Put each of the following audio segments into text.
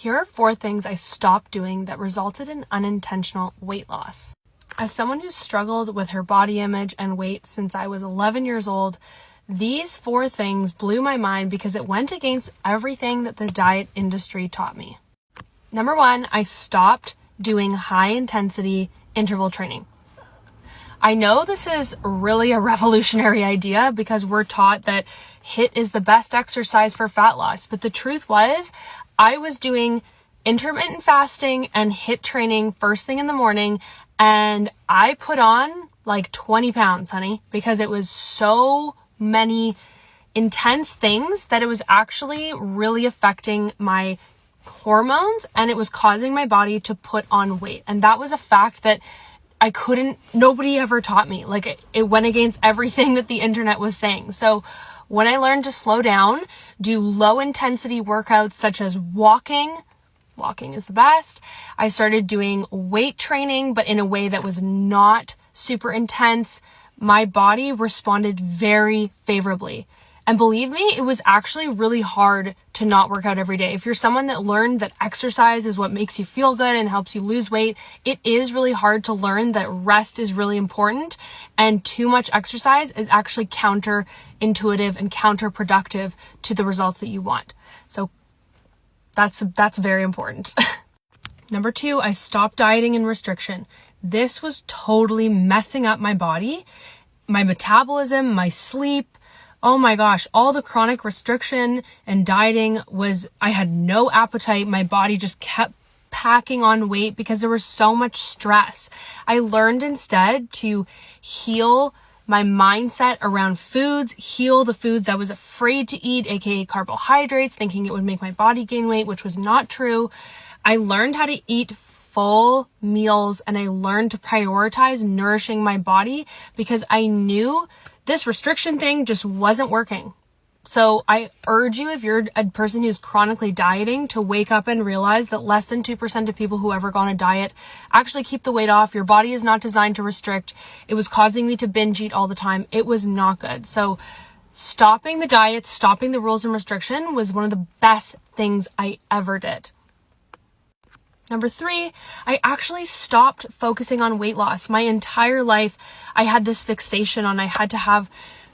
Here are 4 things I stopped doing that resulted in unintentional weight loss. As someone who's struggled with her body image and weight since I was 11 years old, these 4 things blew my mind because it went against everything that the diet industry taught me. Number 1, I stopped doing high-intensity interval training. I know this is really a revolutionary idea because we're taught that HIIT is the best exercise for fat loss, but the truth was I was doing intermittent fasting and HIIT training first thing in the morning, and I put on like 20 pounds, honey, because it was so many intense things that it was actually really affecting my hormones and it was causing my body to put on weight. And that was a fact that nobody ever taught me. Like it went against everything that the internet was saying. So when I learned to slow down, do low intensity workouts such as walking is the best. I started doing weight training, but in a way that was not super intense. My body responded very favorably. And believe me, it was actually really hard to not work out every day. If you're someone that learned that exercise is what makes you feel good and helps you lose weight, it is really hard to learn that rest is really important, and too much exercise is actually counterintuitive and counterproductive to the results that you want. So that's very important. Number 2, I stopped dieting and restriction. This was totally messing up my body, my metabolism, my sleep. Oh my gosh, all the chronic restriction and dieting I had no appetite. My body just kept packing on weight because there was so much stress. I learned instead to heal my mindset around foods, heal the foods I was afraid to eat, aka carbohydrates, thinking it would make my body gain weight, which was not true. I learned how to eat full meals and I learned to prioritize nourishing my body because I knew this restriction thing just wasn't working. So I urge you, if you're a person who's chronically dieting, to wake up and realize that less than 2% of people who ever go on a diet actually keep the weight off. Your body is not designed to restrict. It was causing me to binge eat all the time. It was not good. So stopping the diet, stopping the rules and restriction was one of the best things I ever did. Number 3, I actually stopped focusing on weight loss. My entire life, I had this fixation on I had to have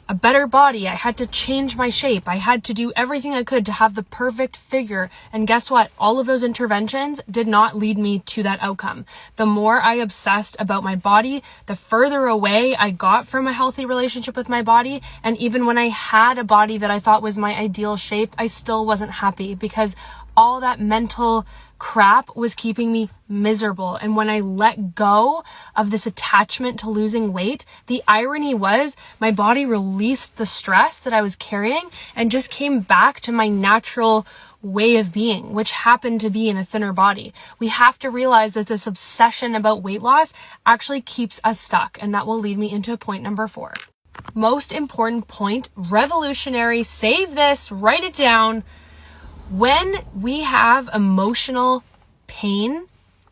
a better body. I had to change my shape. I had to do everything I could to have the perfect figure. And guess what? All of those interventions did not lead me to that outcome. The more I obsessed about my body, the further away I got from a healthy relationship with my body. And even when I had a body that I thought was my ideal shape, I still wasn't happy because all that mental crap was keeping me miserable. And when I let go of this attachment to losing weight, the irony was my body released the stress that I was carrying and just came back to my natural way of being, which happened to be in a thinner body. We have to realize that this obsession about weight loss actually keeps us stuck. And that will lead me into point number 4. Most important point, revolutionary, save this, write it down. When we have emotional pain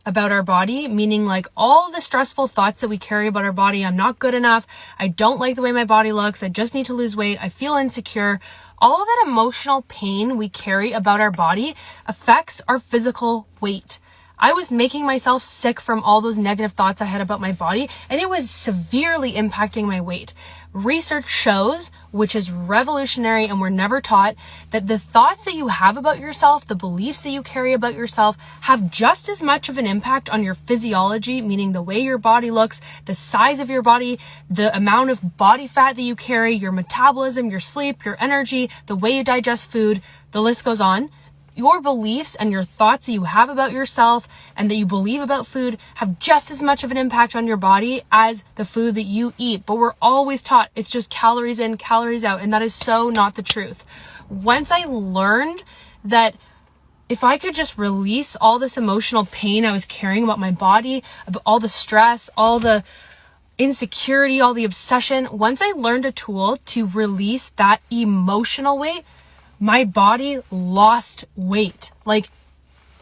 about our body, meaning like all the stressful thoughts that we carry about our body, I'm not good enough, I don't like the way my body looks, I just need to lose weight, I feel insecure, all of that emotional pain we carry about our body affects our physical weight. I was making myself sick from all those negative thoughts I had about my body, and it was severely impacting my weight. Research shows, which is revolutionary and we're never taught, that the thoughts that you have about yourself, the beliefs that you carry about yourself, have just as much of an impact on your physiology, meaning the way your body looks, the size of your body, the amount of body fat that you carry, your metabolism, your sleep, your energy, the way you digest food, the list goes on. Your beliefs and your thoughts that you have about yourself and that you believe about food have just as much of an impact on your body as the food that you eat. But we're always taught it's just calories in, calories out. And that is so not the truth. Once I learned that if I could just release all this emotional pain I was carrying about my body, about all the stress, all the insecurity, all the obsession, once I learned a tool to release that emotional weight, my body lost weight, like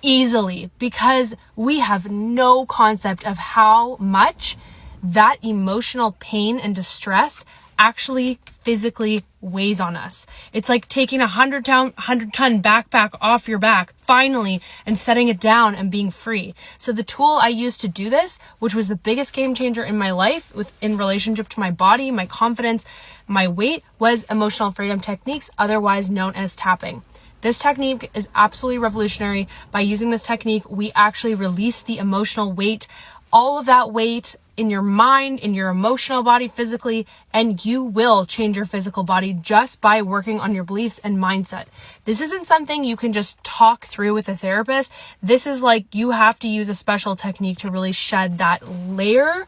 easily, because we have no concept of how much that emotional pain and distress actually physically weighs on us. It's like taking a 100-ton backpack off your back finally and setting it down and being free. So the tool I used to do this, which was the biggest game changer in my life in relationship to my body, my confidence, my weight, was emotional freedom techniques, otherwise known as tapping. This technique is absolutely revolutionary. By using this technique, we actually release the emotional weight, all of that weight in your mind, in your emotional body, physically, and you will change your physical body just by working on your beliefs and mindset. This isn't something you can just talk through with a therapist. This is like you have to use a special technique to really shed that layer,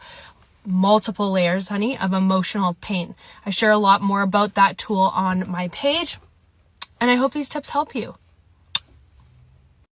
multiple layers, honey, of emotional pain. I share a lot more about that tool on my page. And I hope these tips help you.